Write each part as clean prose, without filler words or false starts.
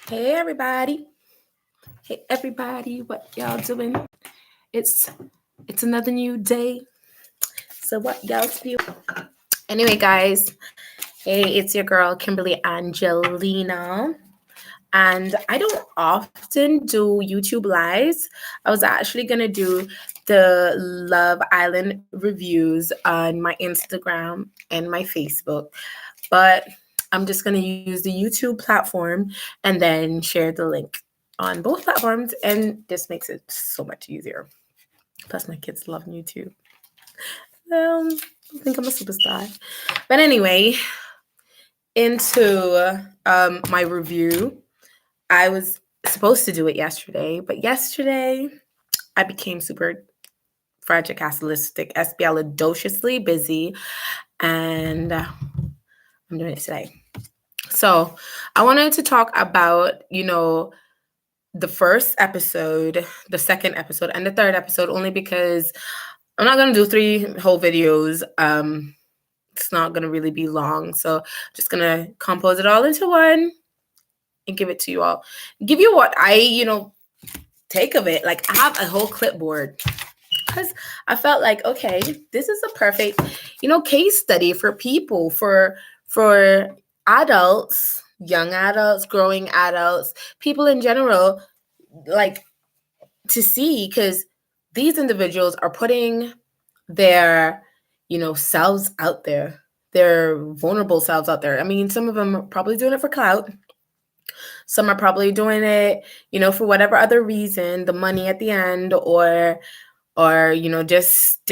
Hey everybody. Hey everybody, what y'all doing? It's it's another new day. So what y'all do? Anyway, guys, hey, it's your girl Kimberly Angelina. And I don't often do YouTube lives. I was actually gonna do the Love Island reviews on my Instagram and my Facebook, but I'm just gonna use the YouTube platform and then share the link on both platforms, and this makes it so much easier. Plus, my kids love YouTube. I think I'm a superstar. But anyway, into my review. I was supposed to do it yesterday, but yesterday I became super fragicalistic, espialidociously busy, and I'm doing it today. So I wanted to talk about, the first episode, the second episode, and the third episode, only because I'm not going to do 3 whole videos. It's not going to really be long. So I'm just going to compose it all into one and give it to you all. Give you what I, take of it. Like, I have a whole clipboard because I felt like, okay, this is a perfect, case study for people, for adults, young adults, growing adults, people in general, like, to see, because these individuals are putting their, selves out there, their vulnerable selves out there. I mean, some of them are probably doing it for clout. Some are probably doing it, for whatever other reason, the money at the end, or just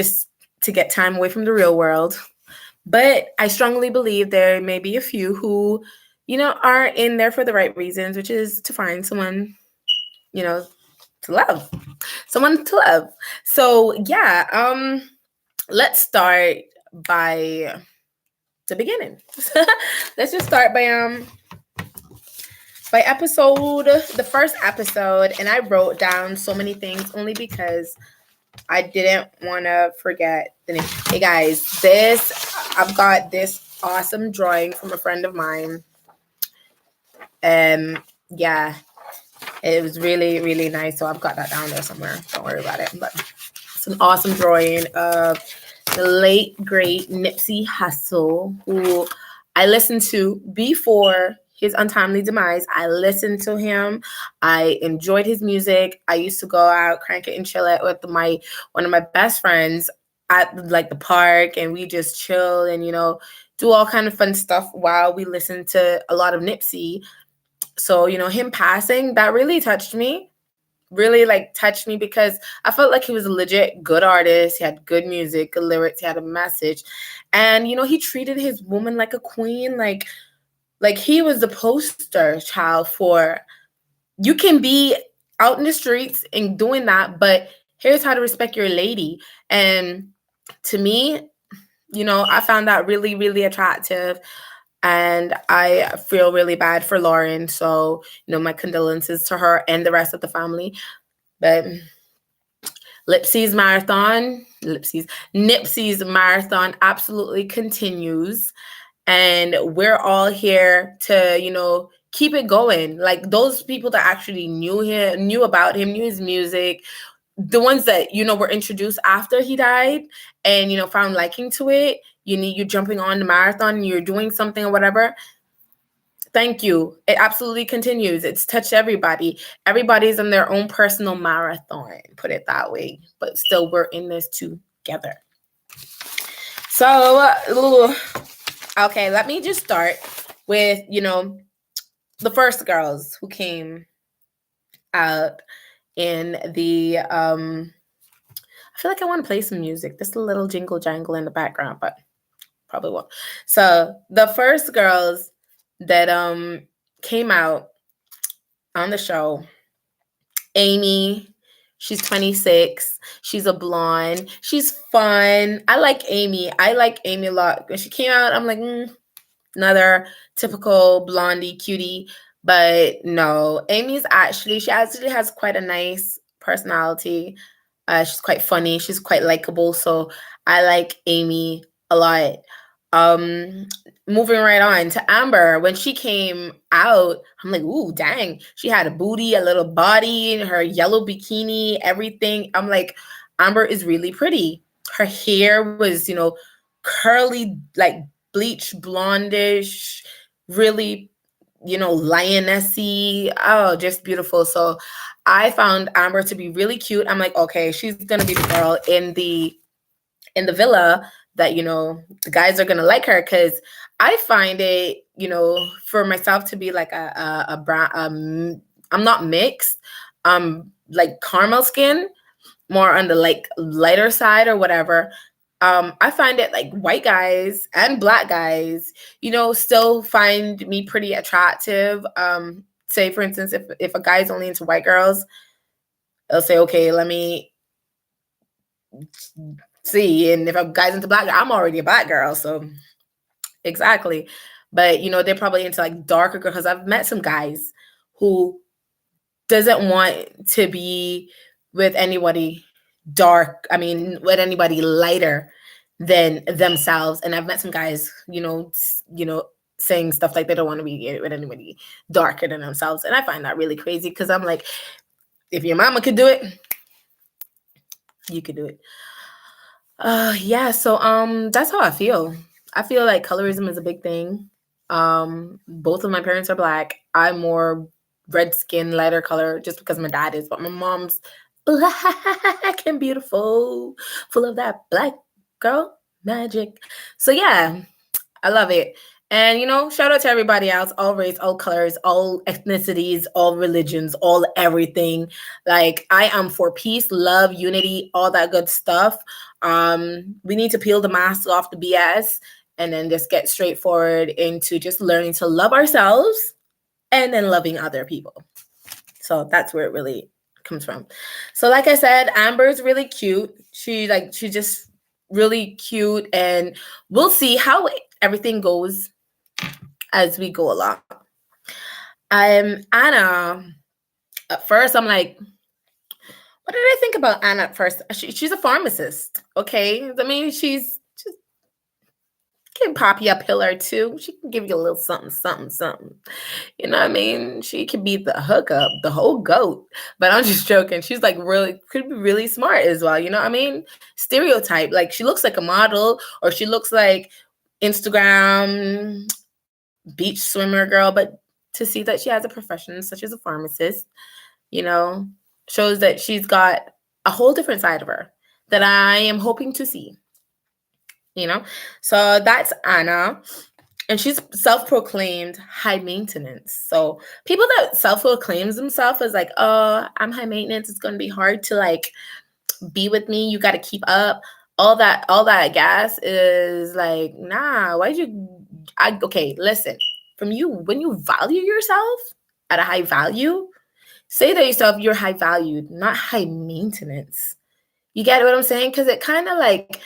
to get time away from the real world. But I strongly believe there may be a few who, are in there for the right reasons, which is to find someone, to love. Someone to love. So yeah, let's start by the beginning. Let's just start by the first episode, and I wrote down so many things only because I didn't want to forget the name. Hey guys, I've got this awesome drawing from a friend of mine. Yeah, it was really, really nice. So I've got that down there somewhere. Don't worry about it. But it's an awesome drawing of the late, great Nipsey Hussle, who I listened to before his untimely demise. I listened to him. I enjoyed his music. I used to go out, crank it and chill it with one of my best friends at like the park, and we just chill and do all kind of fun stuff while we listen to a lot of Nipsey. So him passing, that really touched me. Really touched me because I felt like he was a legit good artist. He had good music, good lyrics, he had a message. And he treated his woman like a queen, like he was the poster child for, you can be out in the streets and doing that, but here's how to respect your lady. And to me, I found that really, really attractive. And I feel really bad for Lauren. So, my condolences to her and the rest of the family. But Nipsey's marathon absolutely continues. And we're all here to, keep it going. Like, those people that actually knew about him, knew his music, the ones that, were introduced after he died and, found liking to it, you're jumping on the marathon and you're doing something or whatever. Thank you. It absolutely continues. It's touched everybody. Everybody's on their own personal marathon, put it that way. But still, we're in this together. So, okay, let me just start with, the first girls who came out in the, I feel like I want to play some music. Just a little jingle jangle in the background, but probably won't. So, the first girls that came out on the show, Amy. She's 26. She's a blonde. She's fun. I like Amy a lot. When she came out, I'm like, another typical blondie cutie. But no, she actually has quite a nice personality. She's quite funny. She's quite likable. So I like Amy a lot. Um, moving right on to Amber. When she came out, I'm like, ooh, dang. She had a booty, a little body, her yellow bikini, everything. I'm like, Amber is really pretty. Her hair was, curly, like bleach blondish, really, lionessy. Oh, just beautiful. So I found Amber to be really cute. I'm like, okay, she's gonna be the girl in the villa that the guys are gonna like her, because I find it for myself to be like a brown. I'm not mixed. Like caramel skin, more on the like lighter side or whatever. I find it like white guys and black guys, still find me pretty attractive. Say for instance, if a guy's only into white girls, they'll say, okay, let me see. And if a guy's into black, I'm already a black girl, so exactly. But they're probably into like darker girls, because I've met some guys who doesn't want to be with anybody with anybody lighter than themselves. And I've met some guys, saying stuff like they don't want to be with anybody darker than themselves. And I find that really crazy, because I'm like, if your mama could do it, you could do it. Yeah, so that's how I feel. I feel like colorism is a big thing. Both of my parents are black. I'm more red skin, lighter color, just because my dad is, but my mom's black and beautiful, full of that black girl magic. So yeah, I love it. And shout out to everybody else, all race, all colors, all ethnicities, all religions, all everything. Like, I am for peace, love, unity, all that good stuff. We need to peel the mask off the BS and then just get straightforward into just learning to love ourselves and then loving other people. So that's where it really comes from. So like I said, Amber's really cute. She's just really cute, and we'll see how everything goes as we go along. Anna, at first I'm like, what did I think about Anna at first? She's a pharmacist, okay? I mean, she's can pop you a pill or two. She can give you a little something, something, something. You know what I mean? She could be the hookup, the whole goat. But I'm just joking. She's like could be really smart as well. You know what I mean? Stereotype. Like, she looks like a model, or she looks like Instagram beach swimmer girl. But to see that she has a profession such as a pharmacist, shows that she's got a whole different side of her that I am hoping to see. So that's Anna, and she's self-proclaimed high maintenance. So people that self-proclaims themselves as like, oh, I'm high maintenance, it's going to be hard to like be with me, you got to keep up, all that gas is like, nah. Okay, listen, from you, when you value yourself at a high value, say to yourself, you're high valued, not high maintenance. You get what I'm saying? Because it kind of like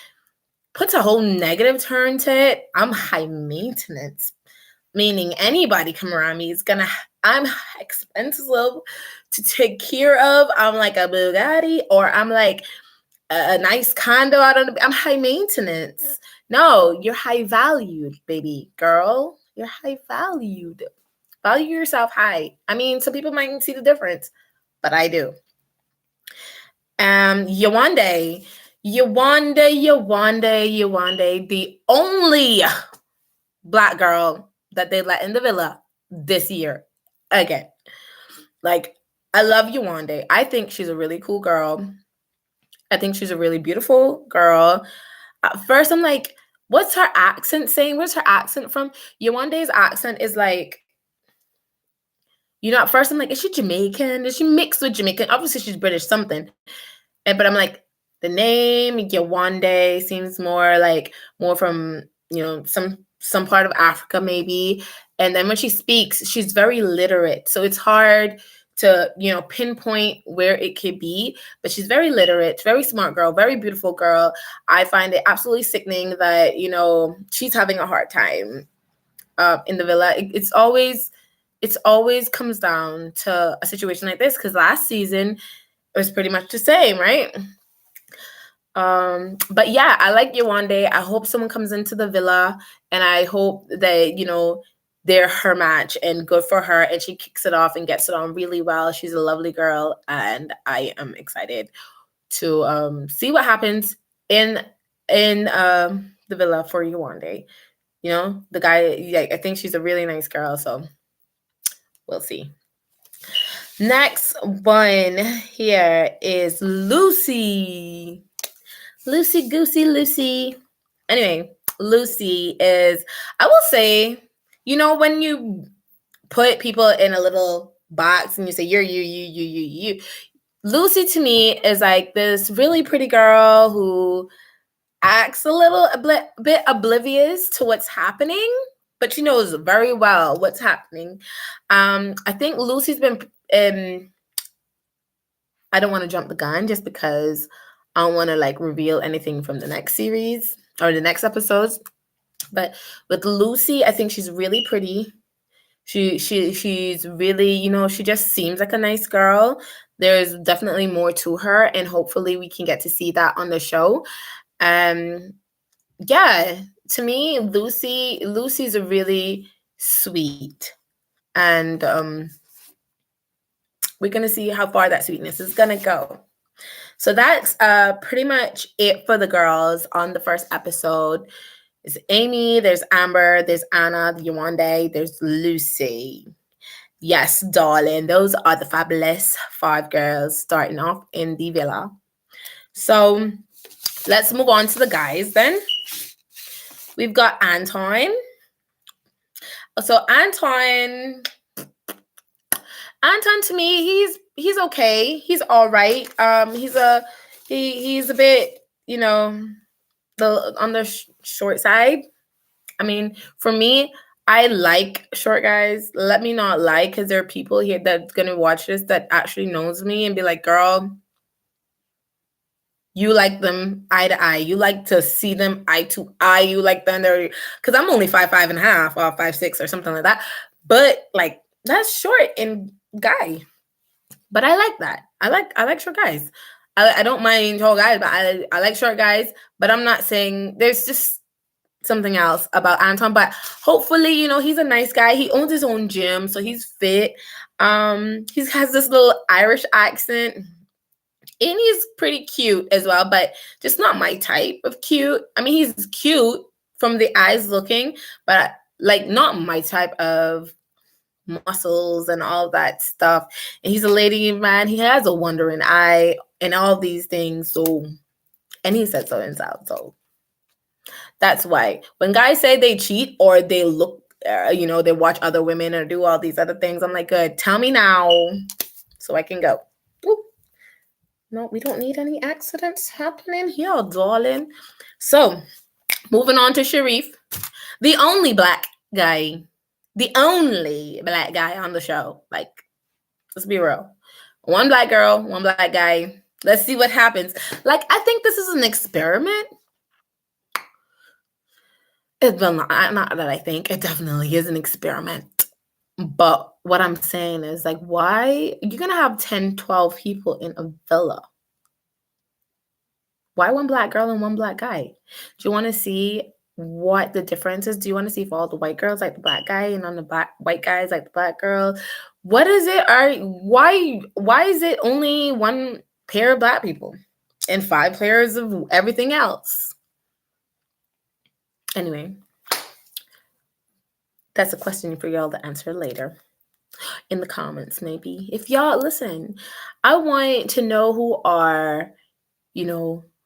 puts a whole negative turn to it. I'm high maintenance, meaning anybody come around me is I'm expensive to take care of. I'm like a Bugatti, or I'm like a nice condo I'm high maintenance. No, you're high valued, baby girl. You're high valued. Value yourself high. I mean, some people might see the difference, but I do. Yewande, the only black girl that they let in the villa this year. Again, like, I love Yewande. I think she's a really cool girl. I think she's a really beautiful girl. At first, I'm like, what's her accent saying? Where's her accent from? Yewande's accent is like, at first I'm like, is she Jamaican? Is she mixed with Jamaican? Obviously, she's British something. But I'm like, the name Yewande seems more from, some part of Africa maybe. And then when she speaks, she's very literate. So it's hard to, pinpoint where it could be. But she's very literate, very smart girl, very beautiful girl. I find it absolutely sickening that, she's having a hard time in the villa. It's always comes down to a situation like this, because last season it was pretty much the same, right? But yeah, I like Yewande. I hope someone comes into the villa, and I hope that, they're her match, and good for her, and she kicks it off and gets it on really well. She's a lovely girl, and I am excited to see what happens in the villa for Yewande. The guy, yeah, I think she's a really nice girl, so we'll see. Next one here is Lucy. Lucy Goosey Lucy. Anyway, Lucy is, I will say, when you put people in a little box and you say you're you. Lucy to me is like this really pretty girl who acts a bit oblivious to what's happening, but she knows very well what's happening. I think Lucy's been I don't want to jump the gun just because I don't want to reveal anything from the next series or the next episodes. But with Lucy, I think she's really pretty. She's really, she just seems like a nice girl. There's definitely more to her, and hopefully we can get to see that on the show. Yeah, to me, Lucy's a really sweet, and we're gonna see how far that sweetness is gonna go. So that's pretty much it for the girls on the first episode. There's Amy, there's Amber, there's Anna, Yewande, there's Lucy. Yes, darling, those are the fabulous 5 girls starting off in the villa. So let's move on to the guys then. We've got Anton. So Anton to me, he's okay. He's all right. He's a bit, on the short side. I mean, for me, I like short guys. Let me not lie, because there are people here that's gonna watch this that actually knows me and be like, girl, you like them eye to eye. You like to see them eye to eye. You like them there, because I'm only 5'5.5" or 5'6" or something like that. But that's short and guy. But I like that. I like short guys. I don't mind tall guys, but I like short guys. But I'm not saying, there's just something else about Anton. But hopefully, he's a nice guy. He owns his own gym, so he's fit. He has this little Irish accent, and he's pretty cute as well, but just not my type of cute. I mean, he's cute from the eyes looking, but not my type of muscles and all that stuff. And he's a lady man. He has a wandering eye and all these things. So, and he said so himself. So that's why when guys say they cheat or they look, they watch other women or do all these other things, I'm like, good, tell me now so I can go. Woo. No, we don't need any accidents happening here, darling. So moving on to Sharif, the only black guy on the show. Let's be real. One black girl, one black guy. Let's see what happens. I think this is an experiment. Not that I think. It definitely is an experiment. But what I'm saying is, why you're going to have 10, 12 people in a villa? Why one black girl and one black guy? Do you want to see what the difference is? Do you want to see if all the white girls like the black guy and on the white guys like the black girl? What is it? Why is it only one pair of black people and 5 pairs of everything else? Anyway, that's a question for y'all to answer later in the comments, maybe. If y'all listen, I want to know who are,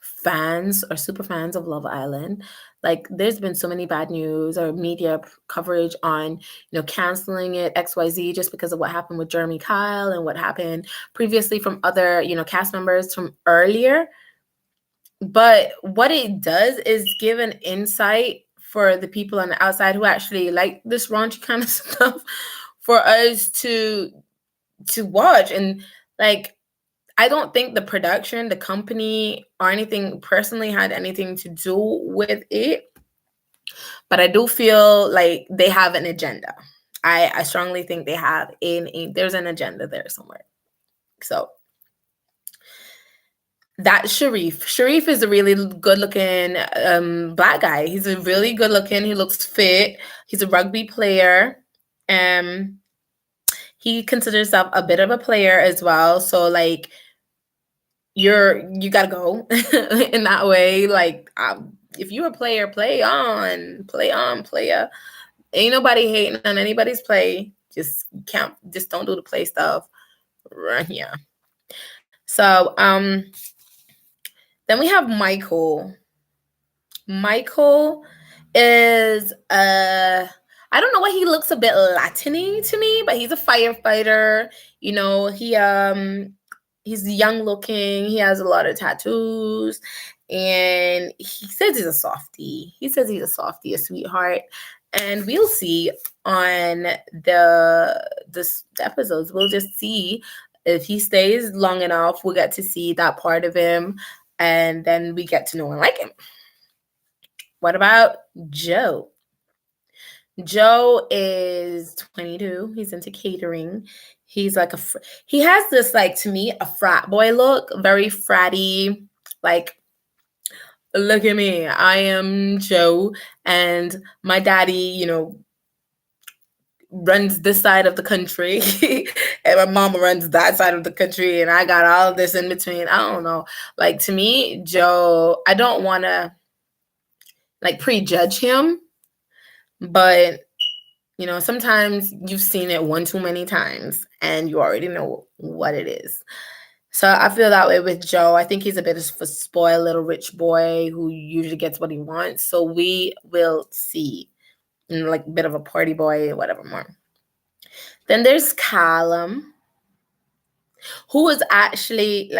fans or super fans of Love Island. There's been so many bad news or media coverage on, canceling it, XYZ, just because of what happened with Jeremy Kyle and what happened previously from other, cast members from earlier. But what it does is give an insight for the people on the outside who actually like this raunchy kind of stuff for us to watch. And I don't think the production, the company, or anything personally had anything to do with it. But I do feel like they have an agenda. I strongly think they have there's an agenda there somewhere. So That's Sharif. Sharif is a really good looking black guy. He's a really good looking. He looks fit. He's a rugby player. Um, he considers himself a bit of a player as well. So like you gotta go in that way. Like if you're a player, play on, player. Ain't nobody hating on anybody's play. Just don't do the play stuff. Right here. So then we have Michael. Michael is I don't know why he looks a bit Latin-y to me, but he's a firefighter. You know, he's young looking. He has a lot of tattoos, and he says he's a softie. He says he's a softie, a sweetheart, and we'll see on the episodes. We'll just see if he stays long enough. We'll get to see that part of him, and then we get to know and like him. What about Joe? Joe is 22. He's into catering. He's like he has this, like, to me, a frat boy look, very fratty, like, look at me, I am Joe, and my daddy, you know, runs this side of the country and my mama runs that side of the country, and I got all of this in between. I don't know. Like, to me, Joe, I don't want to like prejudge him, but you know, sometimes you've seen it one too many times and you already know what it is. So I feel that way with Joe. I think he's a bit of a spoiled little rich boy who usually gets what he wants. So we will see. Like a bit of a party boy, whatever more. Then there's Callum, who is actually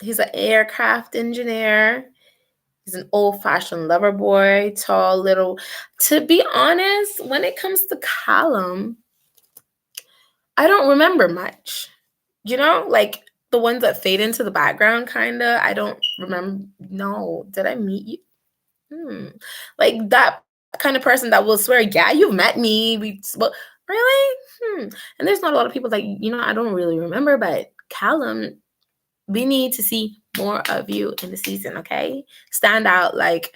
he's an aircraft engineer. He's an old-fashioned lover boy, tall, little. To be honest, when it comes to Callum, I don't remember much. You know, like the ones that fade into the background, kind of. I don't remember. No, did I meet you? Like that kind of person that will swear, yeah, you've met me. Really? And there's not a lot of people that, you know, I don't really remember, but Callum, we need to see more of you in the season, okay? Stand out like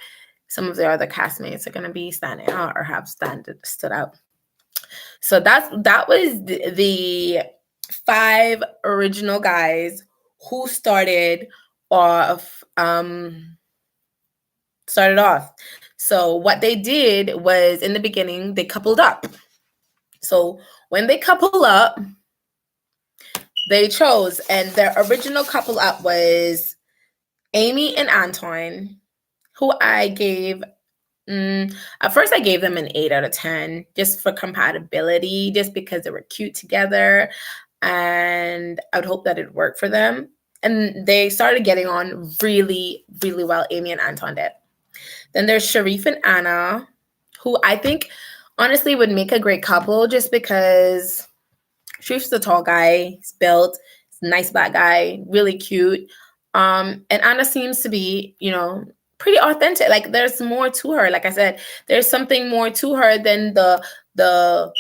some of the other castmates are going to be standing out or have stood out. So that was the 5 original guys who started off. So what they did was, in the beginning, they coupled up. So when they couple up, they chose, and their original couple up was Amy and Antoine, who I gave, at first I gave them an 8 out of 10 just for compatibility, just because they were cute together, and I would hope that it worked for them. And they started getting on really, really well, Amy and Antoine did. Then there's Sharif and Anna, who I think honestly would make a great couple, just because Sharif's a tall guy, he's built, he's a nice black guy, really cute. And Anna seems to be, you know, pretty authentic. Like, there's more to her. Like I said, there's something more to her than the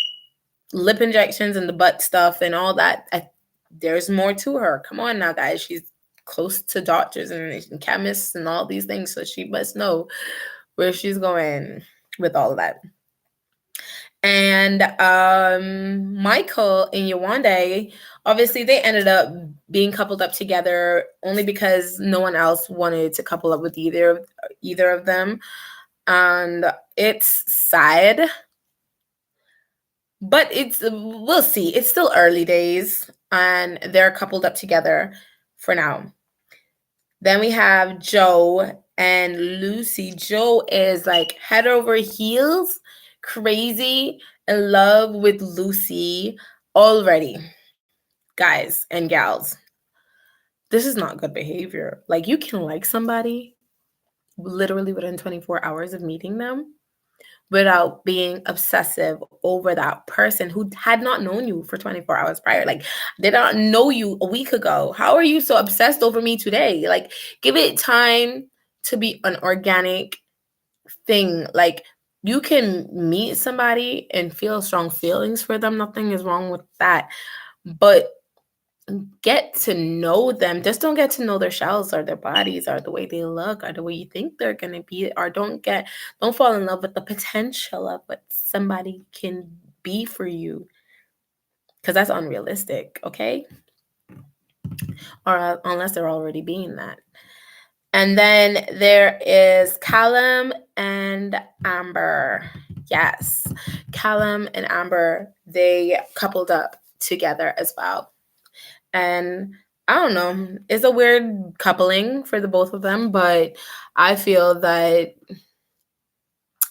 lip injections and the butt stuff and all that. There's more to her. Come on now, guys. She's close to doctors and chemists and all these things, so she must know where she's going with all of that. And Michael and Yewande, obviously they ended up being coupled up together only because no one else wanted to couple up with either of them. And it's sad, but we'll see. It's still early days, and they're coupled up together for now. Then we have Joe and Lucy. Joe is like head over heels, crazy in love with Lucy already. Guys and gals, this is not good behavior. Like, you can like somebody literally within 24 hours of meeting them without being obsessive over that person who had not known you for 24 hours prior. Like, they don't know you a week ago. How are you so obsessed over me today? Like, give it time to be an organic thing. Like, you can meet somebody and feel strong feelings for them. Nothing is wrong with that. But get to know them. Just don't get to know their shells or their bodies or the way they look or the way you think they're gonna be, or don't fall in love with the potential of what somebody can be for you, because that's unrealistic, okay? Or unless they're already being that. And then there is Callum and Amber. Yes, Callum and Amber, they coupled up together as well. And I don't know, it's a weird coupling for the both of them, but I feel that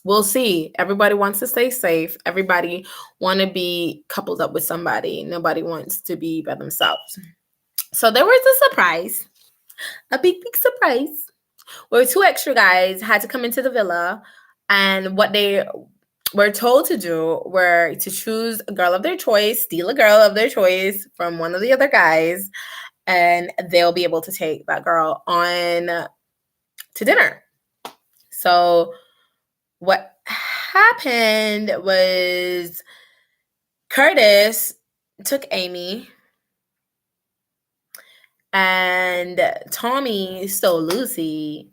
we'll see. Everybody wants to stay safe. Everybody want to be coupled up with somebody. Nobody wants to be by themselves. So there was a surprise, a big, big surprise, where two extra guys had to come into the villa, and what they were told to do were to choose a girl of their choice, steal a girl of their choice from one of the other guys, and they'll be able to take that girl on to dinner. So what happened was Curtis took Amy and Tommy stole Lucy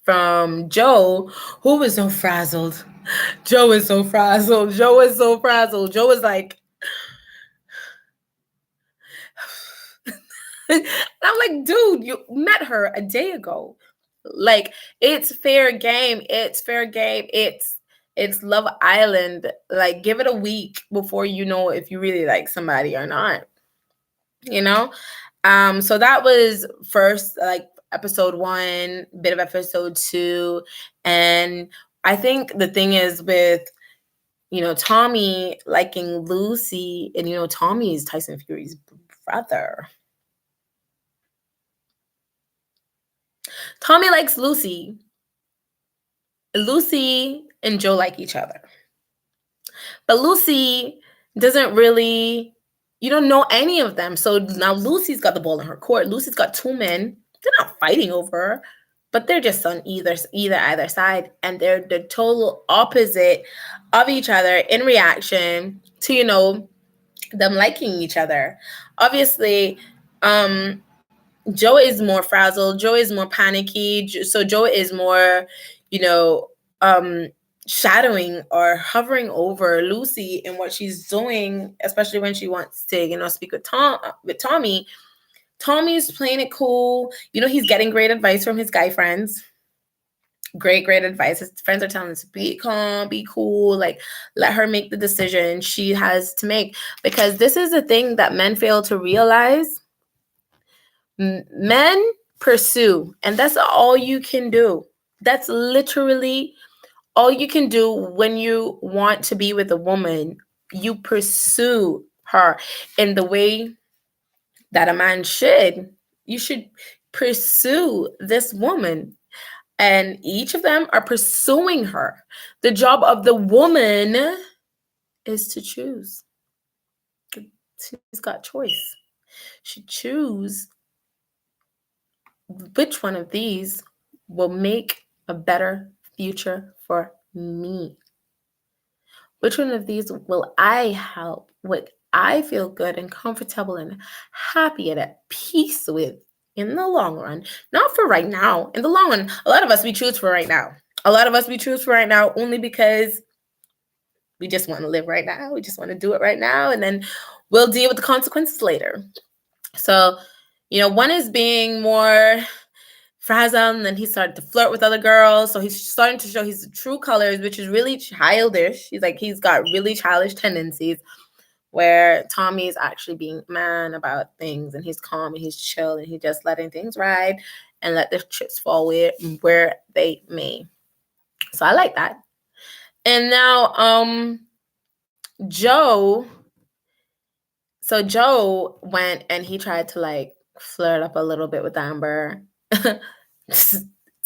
from Joe, who was so frazzled. Joe is so frazzled. Joe is so frazzled. Joe is like, I'm like, dude, you met her a day ago. Like, it's fair game. It's fair game. It's Love Island. Like, give it a week before you know if you really like somebody or not. You know? So that was first, like, episode 1, bit of episode 2. And I think the thing is with, Tommy liking Lucy, and, Tommy is Tyson Fury's brother. Tommy likes Lucy. Lucy and Joe like each other. But Lucy doesn't really, you don't know any of them. So now Lucy's got the ball in her court. Lucy's got 2 men. They're not fighting over her, but they're just on either side. And they're the total opposite of each other in reaction to, them liking each other. Obviously, Joe is more frazzled. Joe is more panicky. So Joe is more, shadowing or hovering over Lucy in what she's doing, especially when she wants to, speak with Tommy. Tommy's playing it cool. He's getting great advice from his guy friends. Great advice. His friends are telling him to be calm, be cool, like, let her make the decision she has to make. Because this is the thing that men fail to realize. Men pursue, and that's all you can do. That's literally all you can do when you want to be with a woman. You pursue her in the way that a man should. You should pursue this woman. And each of them are pursuing her. The job of the woman is to choose. She's got choice. She choose which one of these will make a better future for me. Which one of these will I help? What I feel good and comfortable and happy and at peace with in the long run. Not for right now. In the long run, a lot of us, we choose for right now. A lot of us, we choose for right now only because we just want to live right now. We just want to do it right now. And then we'll deal with the consequences later. So, one is being more frazzled, and then he started to flirt with other girls. So he's starting to show his true colors, which is really childish. He's got really childish tendencies, where Tommy is actually being man about things, and he's calm and he's chill and he's just letting things ride and let the chips fall where they may. So I like that. And now Joe. So Joe went and he tried to, like, flirt up a little bit with Amber to,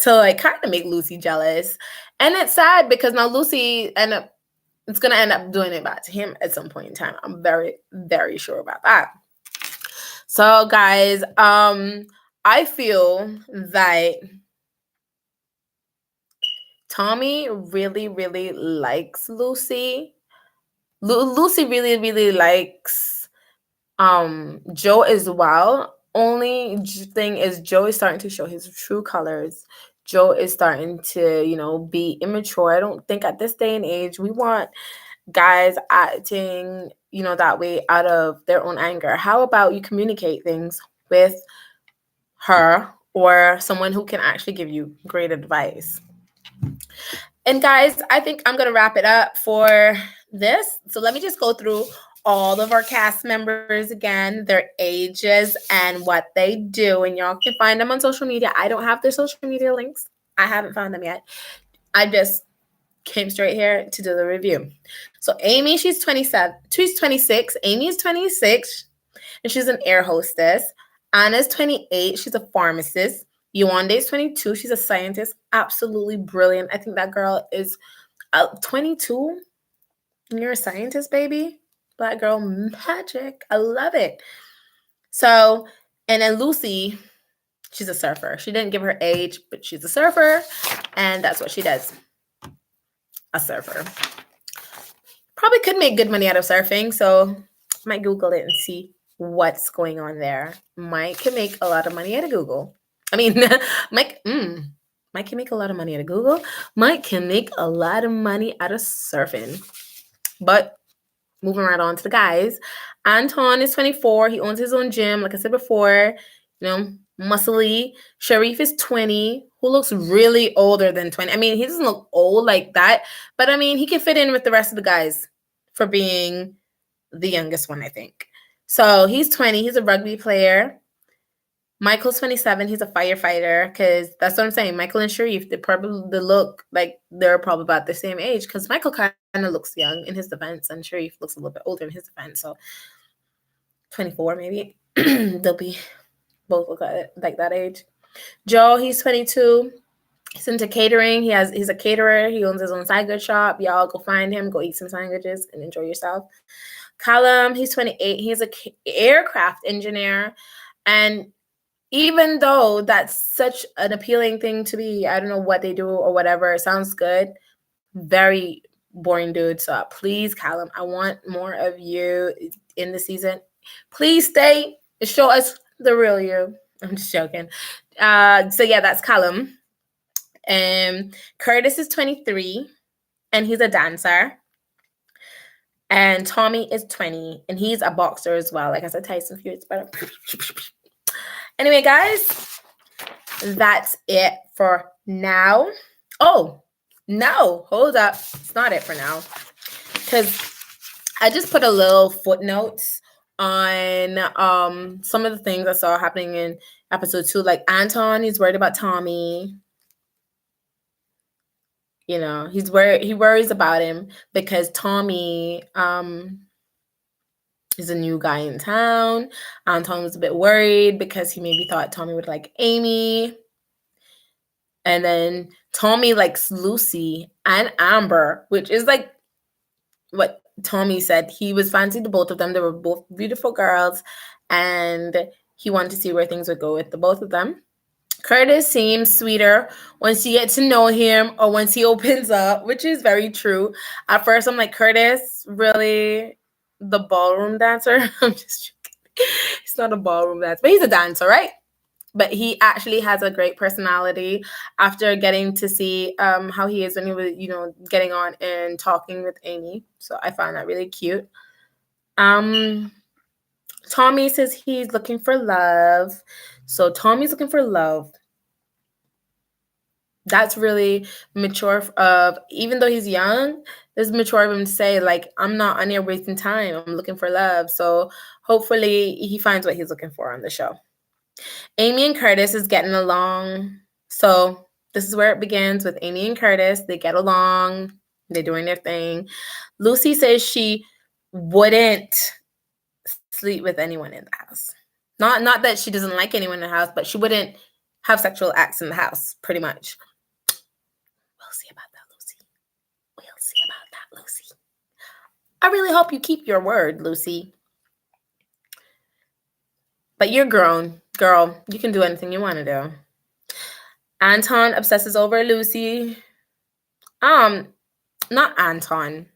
like, kind of make Lucy jealous. And it's sad because now Lucy it's going to end up doing it back to him at some point in time. I'm very, very sure about that. So, guys, I feel that Tommy really, really likes Lucy. Lucy really, really likes Joe as well. Only thing is Joe is starting to show his true colors. Joe is starting to, be immature. I don't think at this day and age we want guys acting, that way out of their own anger. How about you communicate things with her or someone who can actually give you great advice? And guys, I think I'm going to wrap it up for this. So let me just go through all of our cast members again, their ages and what they do. And y'all can find them on social media. I don't have their social media links. I haven't found them yet. I just came straight here to do the review. So Amy, she's 27. She's 26. Amy is 26, and she's an air hostess. Anna's 28. She's a pharmacist. Yewande is 22. She's a scientist. Absolutely brilliant. I think that girl is 22. You're a scientist, baby. Black girl magic. I love it. So, and then Lucy, she's a surfer. She didn't give her age, but she's a surfer, and that's what she does. A surfer. Probably could make good money out of surfing, so I might Google it and see what's going on there. Mike can make a lot of money out of Google. I mean, Mike can make a lot of money out of Google. Mike can make a lot of money out of surfing. But moving right on to the guys. Anton is 24. He owns his own gym, like I said before. Muscly. Sharif is 20, who looks really older than 20. I mean, he doesn't look old like that, but I mean, he can fit in with the rest of the guys for being the youngest one, I think. So he's 20. He's a rugby player. Michael's 27. He's a firefighter, because that's what I'm saying. Michael and Sharif, they look like they're probably about the same age, because Michael kind of looks young in his defense, and Sharif looks a little bit older in his defense. So 24 maybe. They'll be both look like that age. Joe, he's 22. He's into catering. He's a caterer. He owns his own sandwich shop. Y'all go find him. Go eat some sandwiches and enjoy yourself. Callum, he's 28. He's an aircraft engineer. And even though that's such an appealing thing to be, I don't know what they do or whatever, it sounds good. Very boring dude. So please, Callum, I want more of you in the season. Please stay and show us the real you. I'm just joking. So yeah, that's Callum. Curtis is 23, and he's a dancer. And Tommy is 20, and he's a boxer as well. Like I said, Tyson Fury's better. Anyway, guys, that's it for now. Oh, no, hold up. It's not it for now, because I just put a little footnotes on some of the things I saw happening in episode 2. Like Anton, he's worried about Tommy. He worries about him because Tommy is a new guy in town. Anton was a bit worried because he maybe thought Tommy would like Amy. And then Tommy likes Lucy and Amber, which is like what Tommy said. He was fancying the both of them. They were both beautiful girls, and he wanted to see where things would go with the both of them. Curtis seems sweeter once you get to know him or once he opens up, which is very true. At first, I'm like, Curtis, really? The ballroom dancer? I'm just joking. He's not a ballroom dancer, but he's a dancer, right? But he actually has a great personality after getting to see how he is when he was, getting on and talking with Amy. So I found that really cute. Tommy says he's looking for love. So Tommy's looking for love. That's really mature even though he's young, it's mature of him to say, like, I'm not on here wasting time. I'm looking for love. So hopefully he finds what he's looking for on the show. Amy and Curtis is getting along. So this is where it begins with Amy and Curtis. They get along. They're doing their thing. Lucy says she wouldn't sleep with anyone in the house. Not that she doesn't like anyone in the house, but she wouldn't have sexual acts in the house, pretty much. We'll see about that, Lucy. We'll see about that, Lucy. I really hope you keep your word, Lucy. But you're grown, girl. You can do anything you want to do. Anton obsesses over Lucy. Not Anton.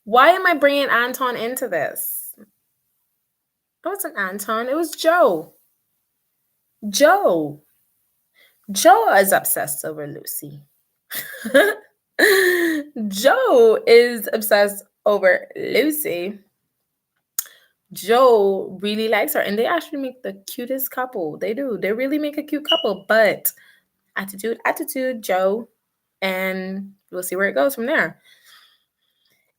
Why am I bringing Anton into this? It wasn't Anton. It was Joe. Joe is obsessed over Lucy. Joe is obsessed over Lucy. Joe really likes her, and they actually make the cutest couple. They do. They really make a cute couple, but attitude, Joe, and we'll see where it goes from there.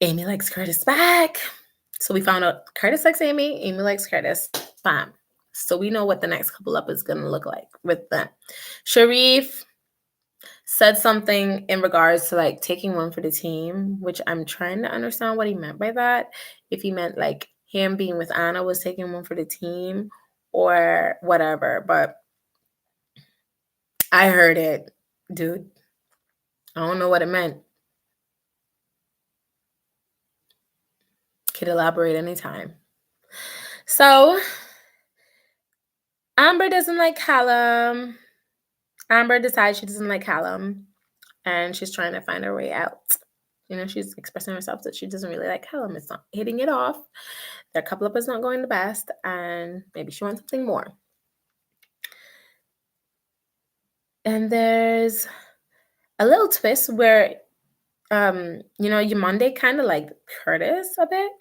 Amy likes Curtis back. So we found out Curtis likes Amy. Amy likes Curtis. Bam. So we know what the next couple up is going to look like with them. Sharif said something in regards to like taking one for the team, which I'm trying to understand what he meant by that. If he meant like him being with Anna was taking one for the team or whatever. But I heard it, dude. I don't know what it meant. Could elaborate anytime. So Amber doesn't like Callum. Amber decides she doesn't like Callum, and she's trying to find her way out. You know, she's expressing herself that she doesn't really like Callum. It's not hitting it off. Their couple up is not going the best, and maybe she wants something more. And there's a little twist where, Yamande kind of like Curtis a bit,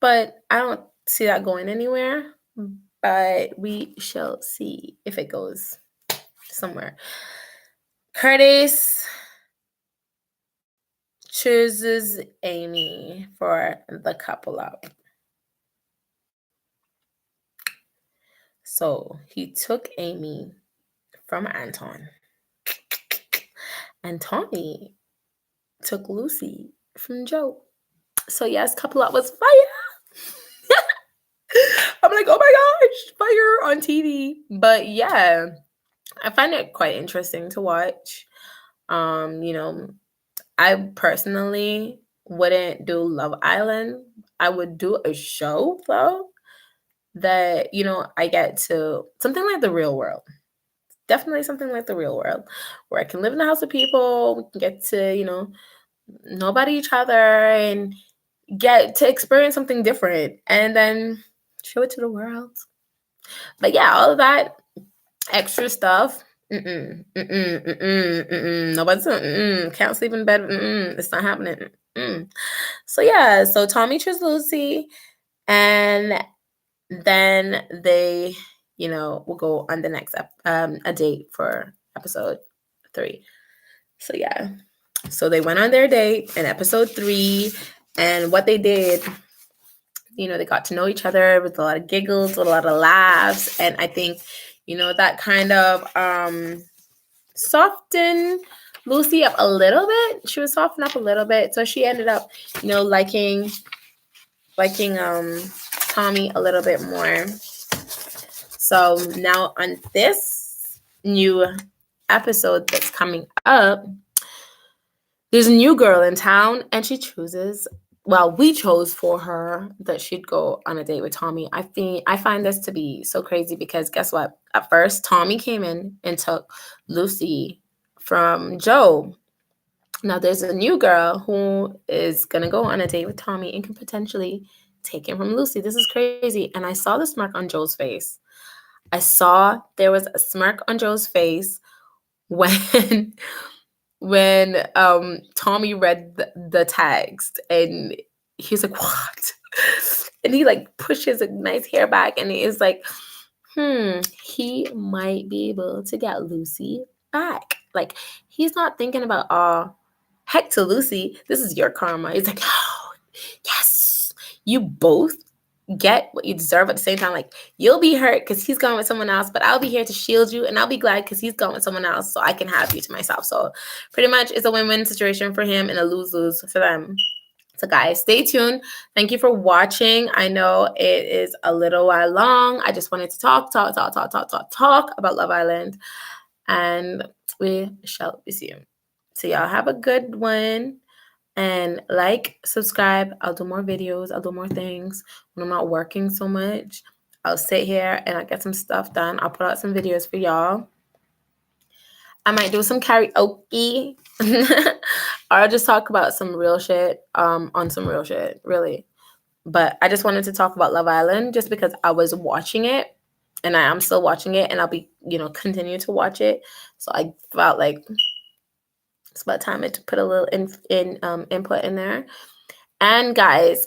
but I don't see that going anywhere. But we shall see if it goes somewhere. Curtis chooses Amy for the couple up. So he took Amy from Anton. And Tommy took Lucy from Joe. So yes, couple up was fire. I'm like, oh my gosh, fire on TV. But yeah, I find it quite interesting to watch. I personally wouldn't do Love Island. I would do a show though that, I get to something like The Real World. Definitely something like The Real World where I can live in a house with people. We can get to, know about each other and get to experience something different and then show it to the world. But yeah, all of that extra stuff. Nobody's can't sleep in bed. It's not happening. So yeah, so Tommy chose Lucy, and then they, will go on the next a date for episode 3. So yeah, so they went on their date in episode 3, and what they did, they got to know each other with a lot of giggles, with a lot of laughs, and I think, that kind of softened Lucy up a little bit. She was softened up a little bit, so she ended up, liking Tommy a little bit more. So now on this new episode that's coming up, there's a new girl in town, and she chooses. Well, we chose for her that she'd go on a date with Tommy. I find this to be so crazy because guess what? At first, Tommy came in and took Lucy from Joe. Now there's a new girl who is going to go on a date with Tommy and can potentially take him from Lucy. This is crazy. And I saw the smirk on Joe's face. I saw there was a smirk on Joe's face when Tommy read the text, and he's like, what? And he like pushes a nice hair back, and he is like, he might be able to get Lucy back. Like, he's not thinking about, heck to Lucy, this is your karma. He's like, oh, yes, you both get what you deserve at the same time. Like, you'll be hurt because he's gone with someone else, but I'll be here to shield you, and I'll be glad because he's gone with someone else, so I can have you to myself. So pretty much it's a win-win situation for him and a lose-lose for them. So guys, stay tuned. Thank you for watching. I know it is a little while long. I just wanted to talk about Love Island, and we shall be soon. So y'all have a good one. And like, subscribe. I'll do more videos. I'll do more things when I'm not working so much. I'll sit here and I'll get some stuff done. I'll put out some videos for y'all. I might do some karaoke. I'll just talk about some real shit, on some real shit, really. But I just wanted to talk about Love Island just because I was watching it and I am still watching it and I'll be, continue to watch it. So I felt like it's about time to put a little input in there. And guys,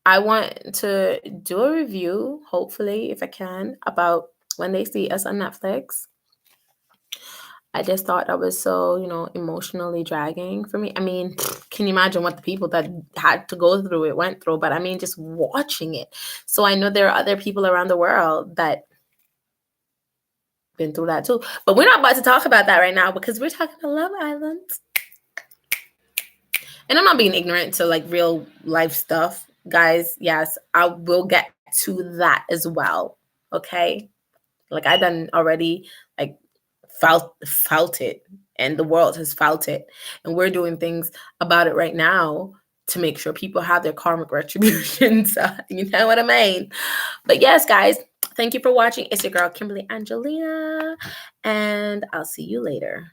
I want to do a review, hopefully, if I can, about When They See Us on Netflix. I just thought that was so, emotionally dragging for me. I mean, can you imagine what the people that had to go through it went through? But I mean, just watching it. So I know there are other people around the world that been through that too. But we're not about to talk about that right now because we're talking about Love Island. And I'm not being ignorant to like real life stuff, guys. Yes, I will get to that as well. Okay. Like I done already like felt it, and the world has felt it, and we're doing things about it right now to make sure people have their karmic retributions. You know what I mean? But yes, guys, thank you for watching. It's your girl Kimberly Angelina, and I'll see you later.